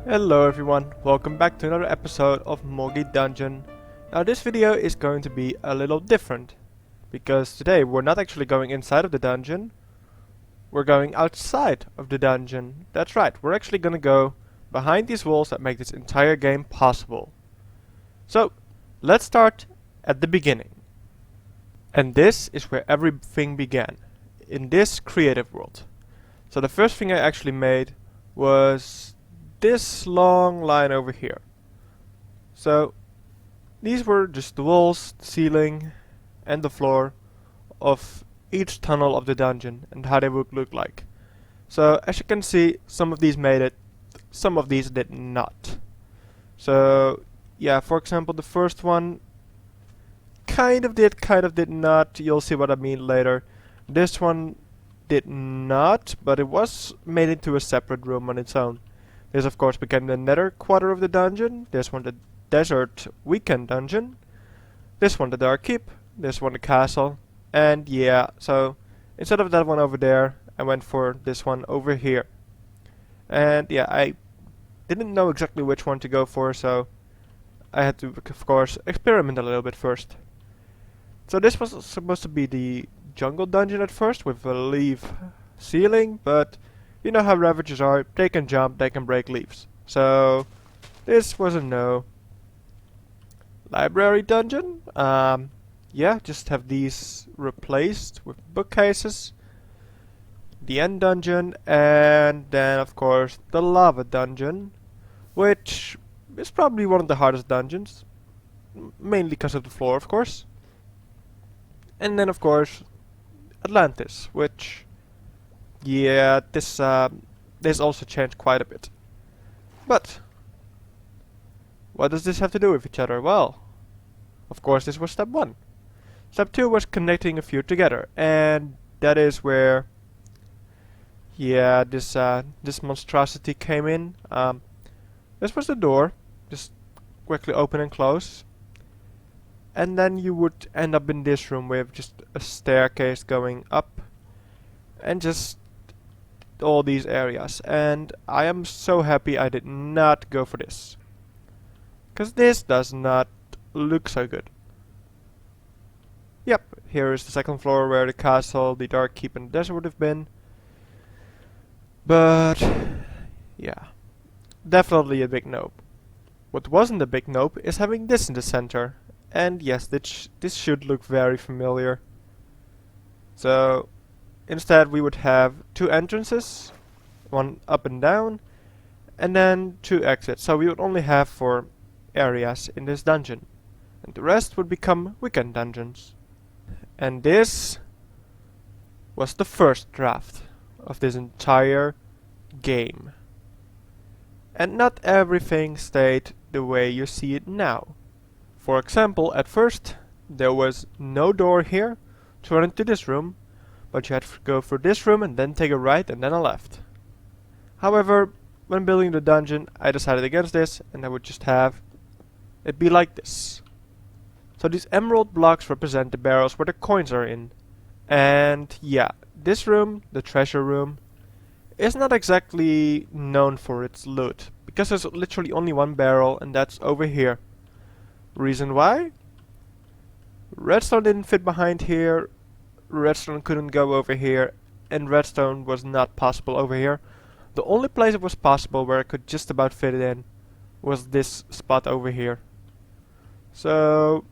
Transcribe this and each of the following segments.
Hello everyone, welcome back to another episode of Moggy Dungeon. Now this video is going to be a little different, because today we're not actually going inside of the dungeon, we're going outside of the dungeon. That's right, we're actually gonna go behind these walls that make this entire game possible. So, let's start at the beginning. And this is where everything began, in this creative world. So the first thing I actually made was this long line over here. So these were just the walls, the ceiling and the floor of each tunnel of the dungeon and how they would look like. So as you can see, some of these made it, some of these did not. So yeah, for example, the first one kind of did not. You'll see what I mean later. This one did not, but it was made into a separate room on its own. This of course became the nether quarter of the dungeon, this one the desert weekend dungeon, this one the dark keep, this one the castle, and yeah, so instead of that one over there, I went for this one over here. And yeah, I didn't know exactly which one to go for, so I had to of course experiment a little bit first. So this was supposed to be the jungle dungeon at first with a leaf ceiling, but you know how Ravagers are, they can jump, they can break leaves. So, this was a no. Library dungeon? Yeah, just have these replaced with bookcases. The end dungeon, and then of course the lava dungeon, which is probably one of the hardest dungeons. Mainly because of the floor, of course. And then of course, Atlantis, which yeah, this also changed quite a bit. But what does this have to do with each other? Well, of course this was step 1. Step 2 was connecting a few together, and that is where yeah, this monstrosity came in. This was the door, just quickly open and close. And then you would end up in this room with just a staircase going up and just all these areas, and I am so happy I did not go for this, because this does not look so good. Yep, here is the second floor where the castle, the dark keep and the desert would have been, but yeah, definitely a big nope. What wasn't a big nope is having this in the center, and yes, this should look very familiar. So instead we would have 2 entrances, one up and down, and then 2 exits. So we would only have 4 areas in this dungeon, and the rest would become weekend dungeons. And this was the first draft of this entire game. And not everything stayed the way you see it now. For example, at first there was no door here to run into this room, but you had to go through this room and then take a right and then a left. However, when building the dungeon, I decided against this, and I would just have it be like this. So these emerald blocks represent the barrels where the coins are in. And yeah, this room, the treasure room, is not exactly known for its loot, because there's literally only one barrel, and that's over here. Reason why? Redstone didn't fit behind here, redstone couldn't go over here, and redstone was not possible over here. The only place it was possible where I could just about fit it in was this spot over here. So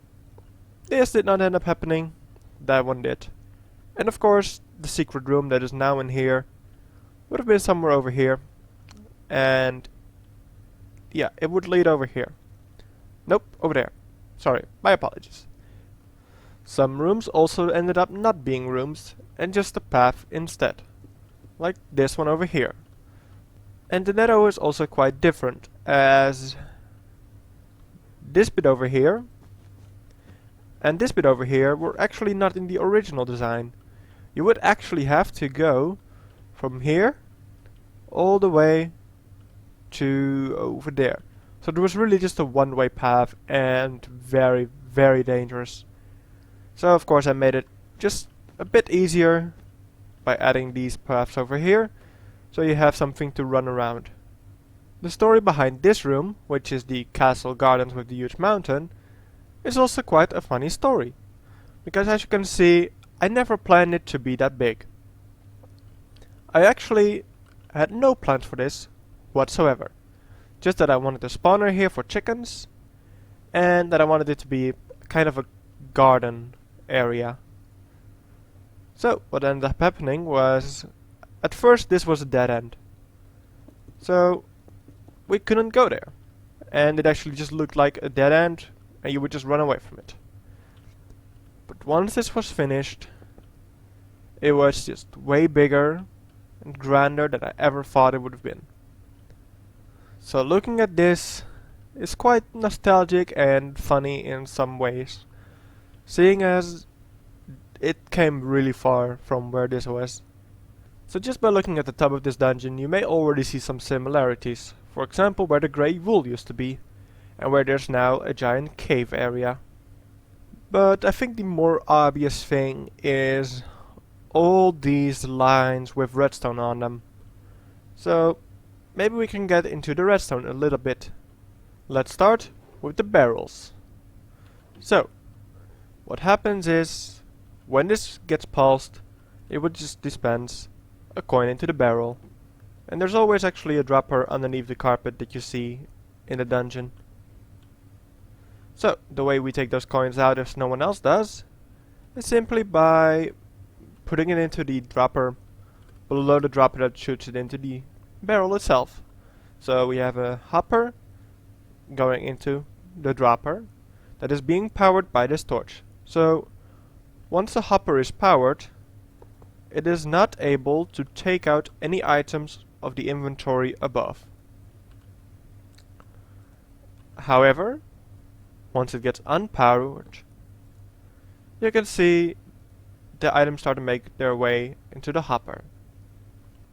this did not end up happening, that one did. And of course the secret room that is now in here would have been somewhere over here, and yeah, it would lead over here. Nope, over there. Sorry, my apologies. Some rooms also ended up not being rooms, and just a path instead. Like this one over here. And the nether is also quite different, as this bit over here and this bit over here were actually not in the original design. You would actually have to go from here all the way to over there. So there was really just a one-way path, and very, very dangerous. So of course I made it just a bit easier by adding these paths over here, so you have something to run around. The story behind this room, which is the castle gardens with the huge mountain, is also quite a funny story. Because as you can see, I never planned it to be that big. I actually had no plans for this whatsoever. Just that I wanted a spawner here for chickens, and that I wanted it to be kind of a garden area. So, what ended up happening was, at first this was a dead end. So, we couldn't go there. And it actually just looked like a dead end, and you would just run away from it. But once this was finished, it was just way bigger and grander than I ever thought it would have been. So looking at this is quite nostalgic and funny in some ways, seeing as it came really far from where this was. So just by looking at the top of this dungeon, you may already see some similarities. For example, where the grey wool used to be, and where there's now a giant cave area. But I think the more obvious thing is all these lines with redstone on them. So maybe we can get into the redstone a little bit. Let's start with the barrels. So what happens is, when this gets pulsed, it would just dispense a coin into the barrel. And there's always actually a dropper underneath the carpet that you see in the dungeon. So the way we take those coins out if no one else does is simply by putting it into the dropper below the dropper that shoots it into the barrel itself. So we have a hopper going into the dropper that is being powered by this torch. So once the hopper is powered, it is not able to take out any items of the inventory above. However, once it gets unpowered, you can see the items start to make their way into the hopper.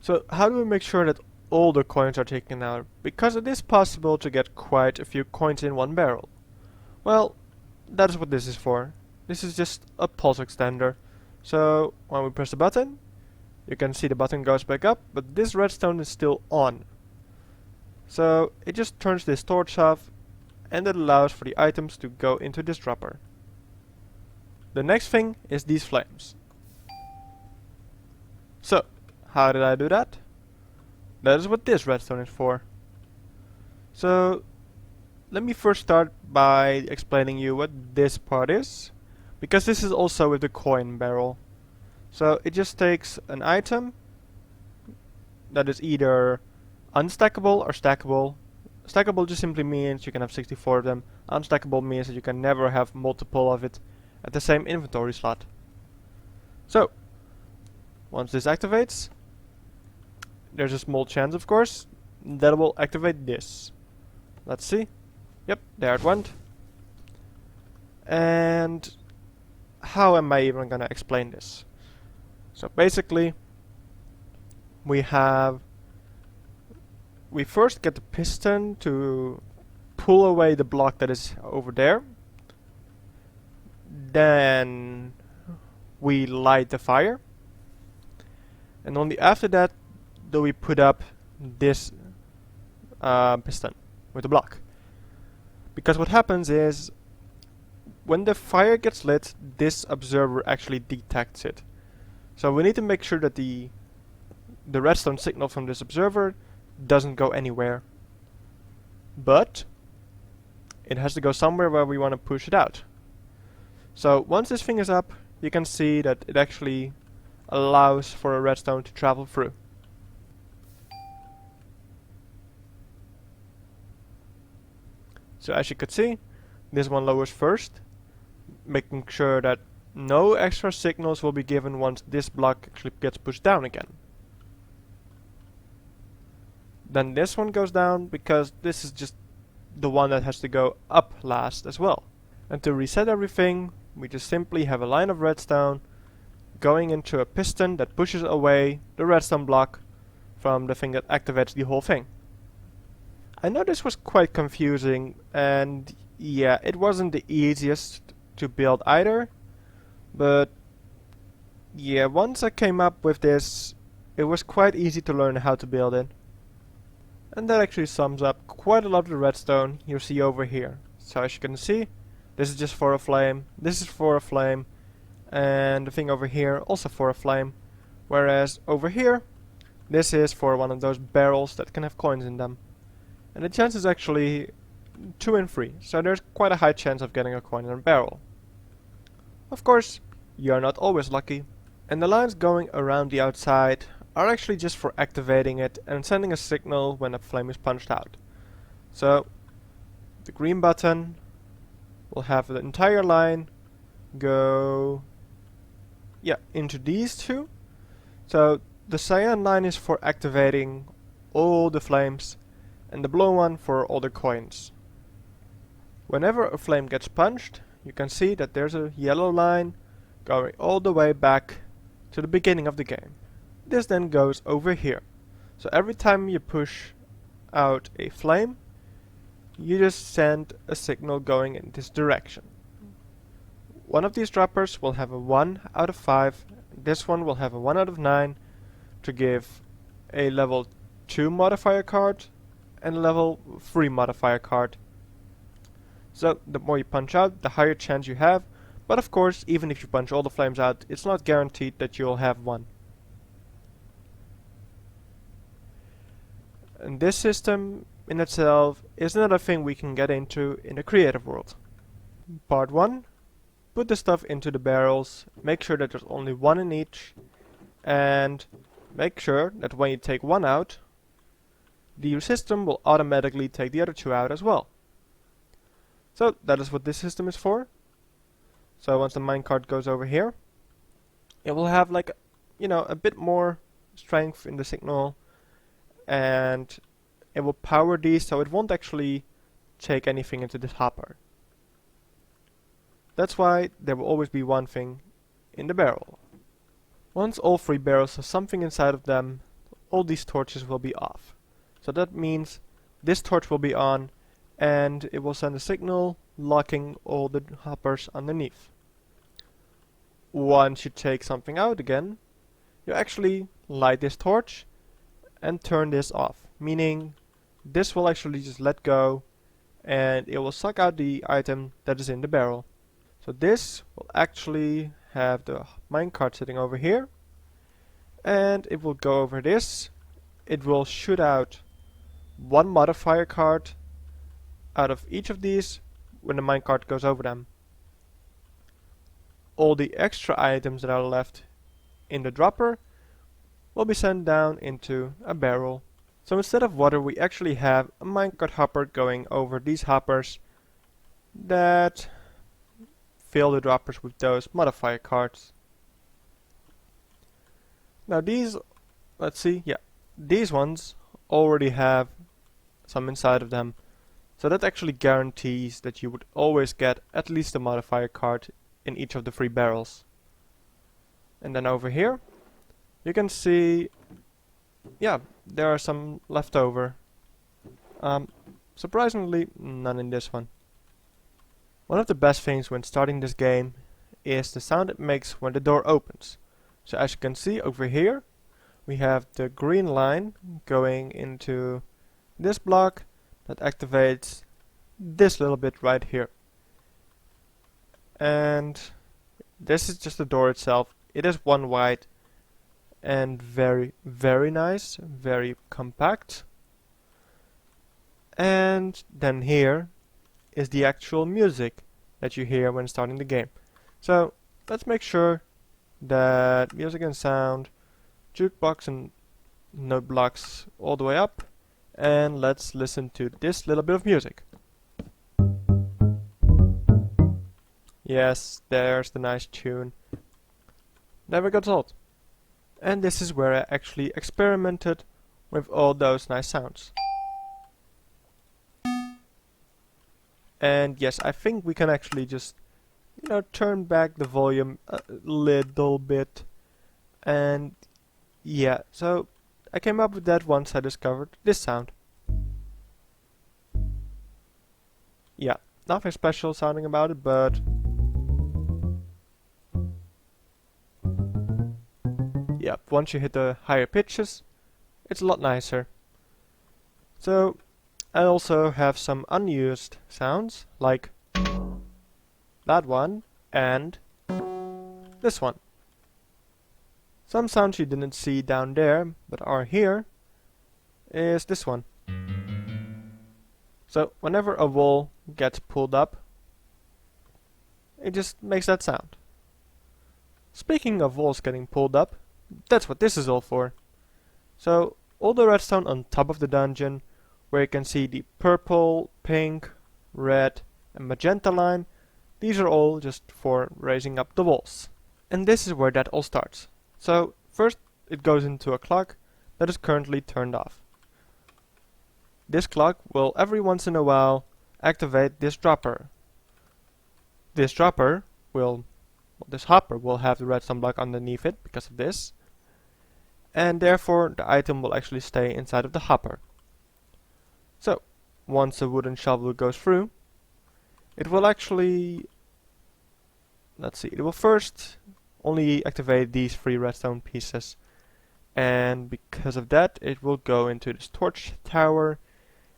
So how do we make sure that all the coins are taken out? Because it is possible to get quite a few coins in one barrel. Well, that is what this is for. This is just a pulse extender. So when we press the button, you can see the button goes back up, but this redstone is still on. So it just turns this torch off, and it allows for the items to go into this dropper. The next thing is these flames. So, how did I do that? That is what this redstone is for. So, let me first start by explaining you what this part is, because this is also with the coin barrel. So, it just takes an item that is either unstackable or stackable. Stackable just simply means you can have 64 of them. Unstackable means that you can never have multiple of it at the same inventory slot. So, once this activates, there's a small chance, of course, that it will activate this. Let's see. Yep, there it went. And how am I even gonna explain this? So basically, we first get the piston to pull away the block that is over there. Then we light the fire. And only after that do we put up this piston with the block. Because what happens is, when the fire gets lit, this observer actually detects it. So we need to make sure that the redstone signal from this observer doesn't go anywhere. But it has to go somewhere where we want to push it out. So once this thing is up, you can see that it actually allows for a redstone to travel through. So as you could see, this one lowers first, making sure that no extra signals will be given once this block actually gets pushed down again. Then this one goes down because this is just the one that has to go up last as well. And to reset everything, we just simply have a line of redstone going into a piston that pushes away the redstone block from the thing that activates the whole thing. I know this was quite confusing, and yeah, it wasn't the easiest to build either, but yeah, once I came up with this, it was quite easy to learn how to build it. And that actually sums up quite a lot of the redstone you see over here. So as you can see, this is just for a flame, this is for a flame, and the thing over here also for a flame. Whereas over here, this is for one of those barrels that can have coins in them. And the chance is actually 2 in 3, so there's quite a high chance of getting a coin in a barrel. Of course, you're not always lucky. And the lines going around the outside are actually just for activating it and sending a signal when a flame is punched out. So, the green button will have the entire line go into these two. So the cyan line is for activating all the flames and the blue one for all the coins. Whenever a flame gets punched, you can see that there's a yellow line going all the way back to the beginning of the game. This then goes over here. So every time you push out a flame, you just send a signal going in this direction. One of these droppers will have a 1 out of 5, this one will have a 1 out of 9 to give a level 2 modifier card and a level 3 modifier card. So the more you punch out, the higher chance you have, but of course, even if you punch all the flames out, it's not guaranteed that you'll have one. And this system in itself is another thing we can get into in the creative world. Part 1. Put the stuff into the barrels, make sure that there's only one in each, and make sure that when you take one out, the system will automatically take the other 2 out as well. So that is what this system is for. So once the minecart goes over here, it will have like, a bit more strength in the signal, and it will power these so it won't actually take anything into this hopper. That's why there will always be one thing in the barrel. Once all 3 barrels have something inside of them, all these torches will be off. So that means this torch will be on, and it will send a signal locking all the hoppers underneath. Once you take something out again, you actually light this torch and turn this off, meaning this will actually just let go and it will suck out the item that is in the barrel. So this will actually have the minecart sitting over here, and it will go over this. It will shoot out one modifier card out of each of these when the minecart goes over them. All the extra items that are left in the dropper will be sent down into a barrel. So instead of water, we actually have a minecart hopper going over these hoppers that fill the droppers with those modifier cards. Now these, let's see, these ones already have some inside of them. So that actually guarantees that you would always get at least a modifier card in each of the 3 barrels. And then over here, you can see, there are some left over. Surprisingly, none in this one. One of the best things when starting this game is the sound it makes when the door opens. So as you can see over here, we have the green line going into this block that activates this little bit right here. And this is just the door itself. It is 1 wide and very, very nice, very compact. And then here is the actual music that you hear when starting the game. So let's make sure that music and sound, jukebox and note blocks all the way up, and let's listen to this little bit of music. Yes, there's the nice tune. Never got old. And this is where I actually experimented with all those nice sounds. And yes, I think we can actually just, turn back the volume a little bit. And yeah, so I came up with that once I discovered this sound. Yeah, nothing special sounding about it, but yeah, once you hit the higher pitches, it's a lot nicer. So I also have some unused sounds, like that one and this one. Some sounds you didn't see down there, but are here, is this one. So whenever a wall gets pulled up, it just makes that sound. Speaking of walls getting pulled up, that's what this is all for. So all the redstone on top of the dungeon, where you can see the purple, pink, red and magenta line, these are all just for raising up the walls. And this is where that all starts. So first it goes into a clock that is currently turned off. This clock will every once in a while activate this dropper. This dropper will, this hopper will have the redstone block underneath it because of this, and therefore the item will actually stay inside of the hopper. So once a wooden shovel goes through, it will actually, let's see, it will first only activate these 3 redstone pieces, and because of that it will go into this torch tower,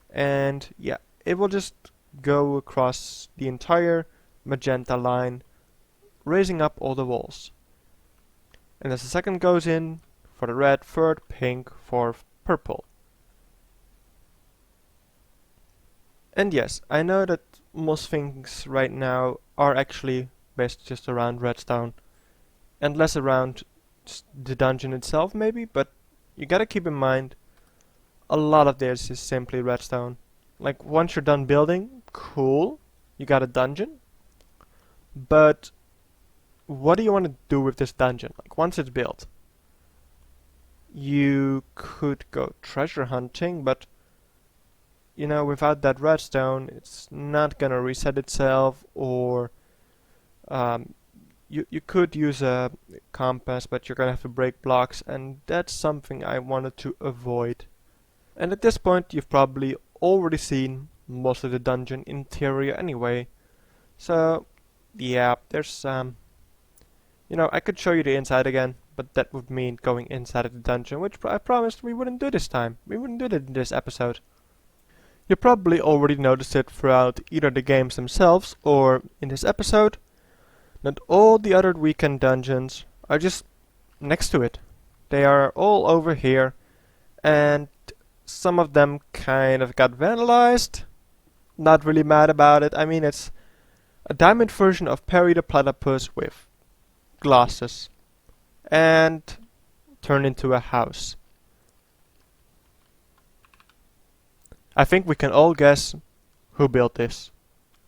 and yeah, it will just go across the entire magenta line, raising up all the walls. And as the second goes in, for the red, third, pink, fourth, purple. And yes, I know that most things right now are actually based just around redstone, and less around the dungeon itself maybe, but you gotta keep in mind a lot of this is simply redstone. Like once you're done building, cool, you got a dungeon, but what do you want to do with this dungeon? Like once it's built, you could go treasure hunting, but you know, without that redstone it's not gonna reset itself, or you could use a compass, but you're gonna have to break blocks, and that's something I wanted to avoid. And at this point you've probably already seen most of the dungeon interior anyway. So yeah, there's you know, I could show you the inside again, but that would mean going inside of the dungeon, which I promised we wouldn't do this time. We wouldn't do that in this episode. You probably already noticed it throughout either the games themselves or in this episode, that all the other weekend dungeons are just next to it. They are all over here, and some of them kind of got vandalized. Not really mad about it. I mean, it's a diamond version of Perry the Platypus with glasses and turned into a house. I think we can all guess who built this.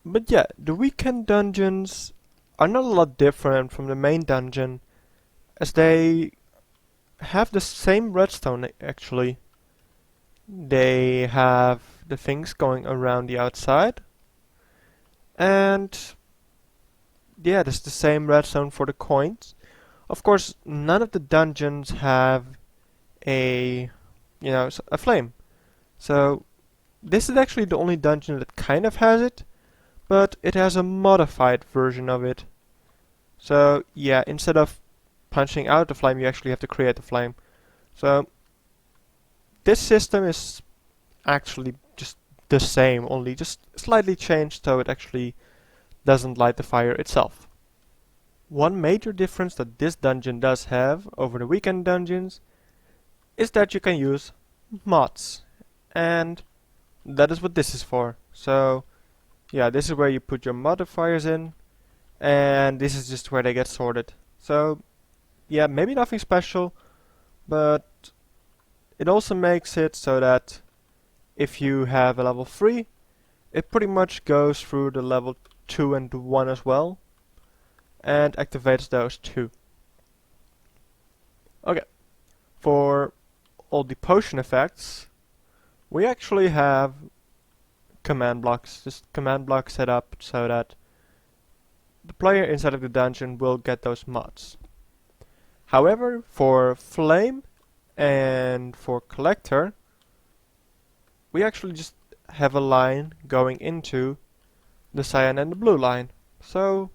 But yeah, the weekend dungeons are not a lot different from the main dungeon, as they have the same redstone actually. They have the things going around the outside, and yeah, there's the same redstone for the coins. Of course, none of the dungeons have a, you know, a flame. So this is actually the only dungeon that kind of has it, but it has a modified version of it. So yeah, instead of punching out the flame, you actually have to create the flame. So this system is actually just the same, only just slightly changed so it actually doesn't light the fire itself. One major difference that this dungeon does have over the weekend dungeons is that you can use mods, and that is what this is for. So yeah, this is where you put your modifiers in, and this is just where they get sorted. So yeah, maybe nothing special, but it also makes it so that if you have a level 3, it pretty much goes through the level 2 and 1 as well, and activates those too. Okay, for all the potion effects, we actually have command blocks, just command blocks set up so that the player inside of the dungeon will get those mods. However, for flame and for collector, we actually just have a line going into the cyan and the blue line. So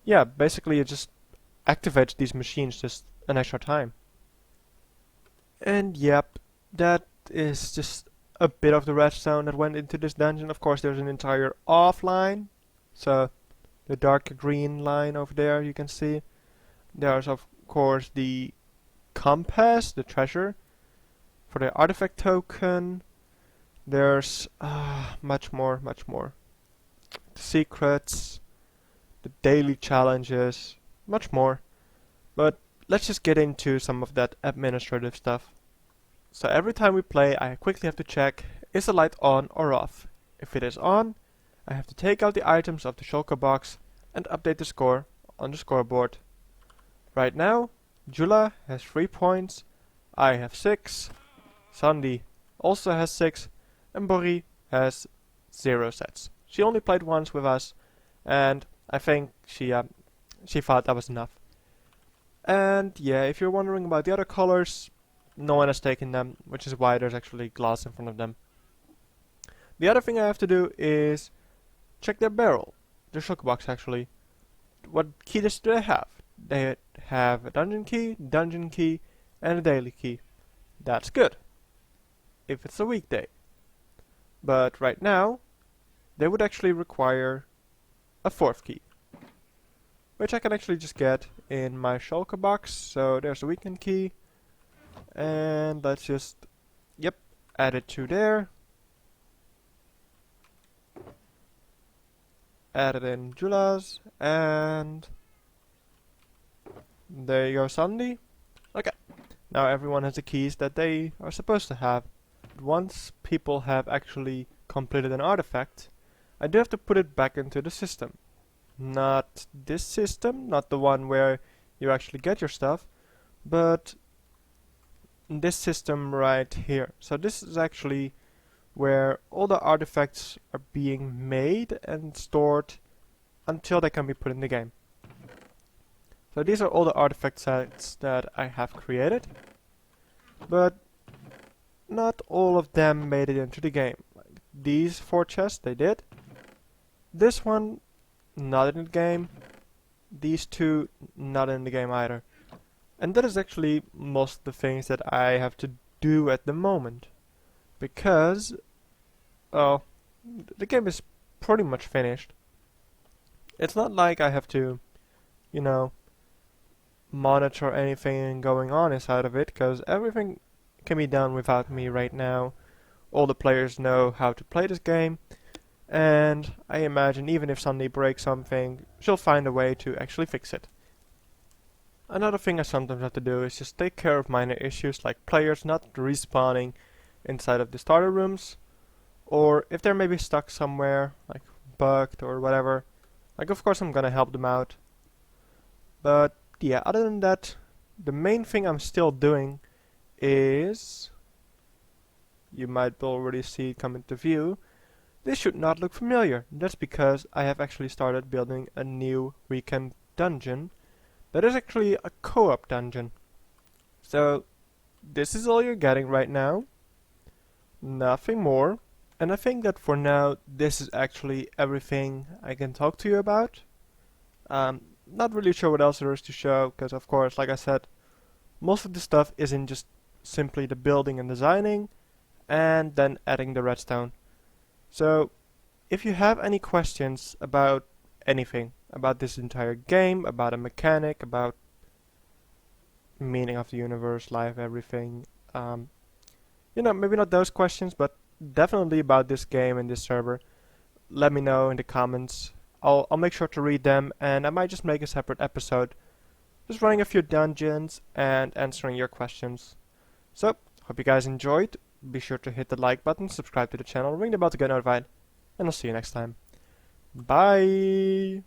yeah, basically it just activates these machines just an extra time. And yep, that is just a bit of the redstone that went into this dungeon. Of course, there's an entire offline. So the dark green line over there you can see. There's of course the compass, the treasure for the artifact token. There's much more. The secrets, the daily challenges, much more. But let's just get into some of that administrative stuff. So every time we play, I quickly have to check, is the light on or off? If it is on, I have to take out the items of the shulker box and update the score on the scoreboard. Right now, Jula has 3 points, I have 6, Sandy also has 6, and Bori has 0 sets. She only played once with us, and I think she thought that was enough. And yeah, if you're wondering about the other colors, no one has taken them, which is why there's actually glass in front of them. The other thing I have to do is check their barrel, their shulker box actually. What key do they have? They have a dungeon key, and a daily key. That's good, if it's a weekday. But right now, they would actually require a 4th key, which I can actually just get in my shulker box. So there's a weekend key. And let's just, add it to there. Add it in Jula's, and there you go, Sandy. Okay, now everyone has the keys that they are supposed to have. Once people have actually completed an artifact, I do have to put it back into the system. Not this system, not the one where you actually get your stuff, but this system right here. So this is actually where all the artifacts are being made and stored until they can be put in the game. So these are all the artifact sets that I have created, but not all of them made it into the game. Like these 4 chests, they did. This one, not in the game. These 2, not in the game either. And that is actually most of the things that I have to do at the moment. Because, well, the game is pretty much finished. It's not like I have to, you know, monitor anything going on inside of it, because everything can be done without me right now. All the players know how to play this game, and I imagine even if Sandy breaks something, she'll find a way to actually fix it. Another thing I sometimes have to do is just take care of minor issues like players not respawning inside of the starter rooms, or if they're maybe stuck somewhere, like bugged or whatever. Like of course I'm gonna help them out. But yeah, other than that, the main thing I'm still doing is, you might already see it come into view, this should not look familiar. That's because I have actually started building a new weekend dungeon that is actually a co-op dungeon. So this is all you're getting right now, nothing more. And I think that for now this is actually everything I can talk to you about. Not really sure what else there is to show, because of course, like I said, most of the stuff isn't just simply the building and designing and then adding the redstone. So if you have any questions about anything, about this entire game, about a mechanic, about meaning of the universe, life, everything, you know, maybe not those questions, but definitely about this game and this server, let me know in the comments. I'll make sure to read them, and I might just make a separate episode just running a few dungeons and answering your questions. So, hope you guys enjoyed. Be sure to hit the like button, subscribe to the channel, ring the bell to get notified, and I'll see you next time. Bye!